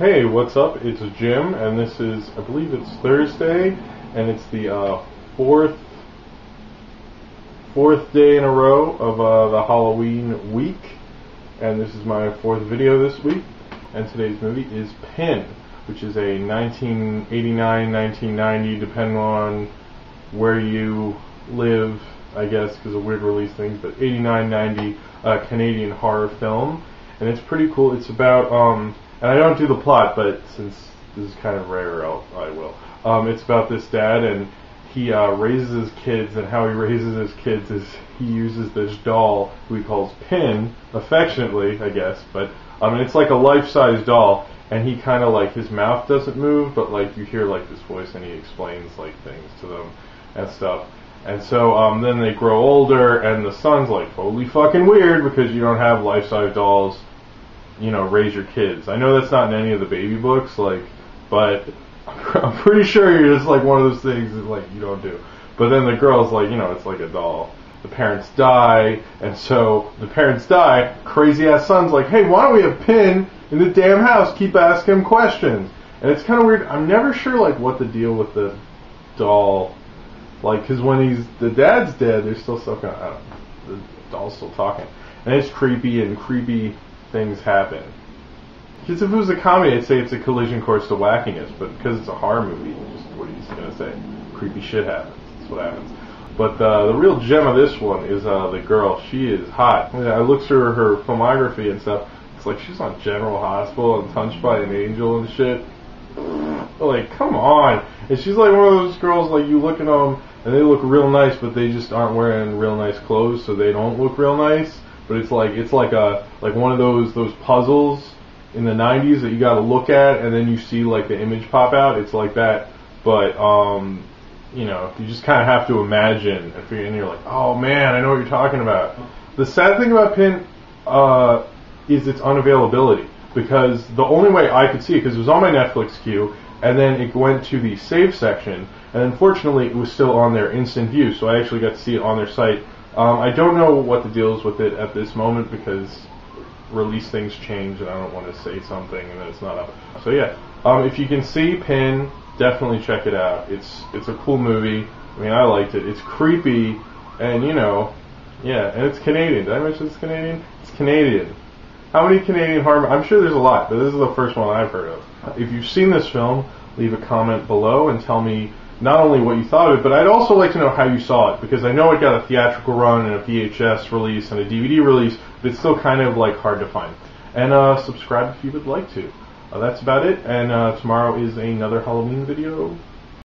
Hey, what's up? It's Jim, and this is, I believe it's Thursday, and it's the fourth day in a row of the Halloween week, and this is my fourth video this week. And today's movie is Pin, which is a 1989, 1990, depending on where you live, I guess, because of weird release things, but 89, 90 Canadian horror film, and it's pretty cool. It's about and I don't do the plot, but since this is kind of rare, I will. It's about this dad, and he raises his kids, and how he raises his kids is he uses this doll who he calls Pin, affectionately, I guess, but it's like a life-size doll, and he kind of like, his mouth doesn't move, but like you hear like this voice, and he explains like things to them and stuff. And so then they grow older, and the son's like totally fucking weird because you don't have life-size dolls, you know, raise your kids. I know that's not in any of the baby books, like, but I'm pretty sure you're just like one of those things that like you don't do. But then the girl's like, you know, it's like a doll. The parents die, and so the parents die. Crazy ass son's like, hey, why don't we have Pin in the damn house? Keep asking him questions. And it's kind of weird. I'm never sure like what the deal with the doll, like, because when the dad's dead, there's still stuff going on. The doll's still talking, and it's creepy, and creepy things happen. Because if it was a comedy, I'd say it's a collision course to wackiness, but because it's a horror movie, just what are you gonna say? Creepy shit happens. That's what happens. But the real gem of this one is the girl. She is hot. I looked through her filmography and stuff. It's like she's on General Hospital and Touched by an Angel and shit. Like, come on. And she's like one of those girls, like, you look at them and they look real nice, but they just aren't wearing real nice clothes, so they don't look real nice. But it's like one of those puzzles in the 90s that you got to look at, and then you see like the image pop out. It's like that, but you know, you just kind of have to imagine, and you're like, oh man, I know what you're talking about. The sad thing about Pin is its unavailability, because the only way I could see it, because it was on my Netflix queue, and then it went to the save section, and unfortunately it was still on their instant view, so I actually got to see it on their site. I don't know what the deal is with it at this moment, because release things change and I don't want to say something and then it's not up. So yeah, if you can see Pin, definitely check it out. It's a cool movie. I mean, I liked it. It's creepy, and you know, yeah, and it's Canadian. Did I mention it's Canadian? It's Canadian. How many Canadian horror? I'm sure there's a lot, but this is the first one I've heard of. If you've seen this film, leave a comment below and tell me not only what you thought of it, but I'd also like to know how you saw it, because I know it got a theatrical run and a VHS release and a DVD release, but it's still kind of like hard to find. And subscribe if you would like to. That's about it, and tomorrow is another Halloween video.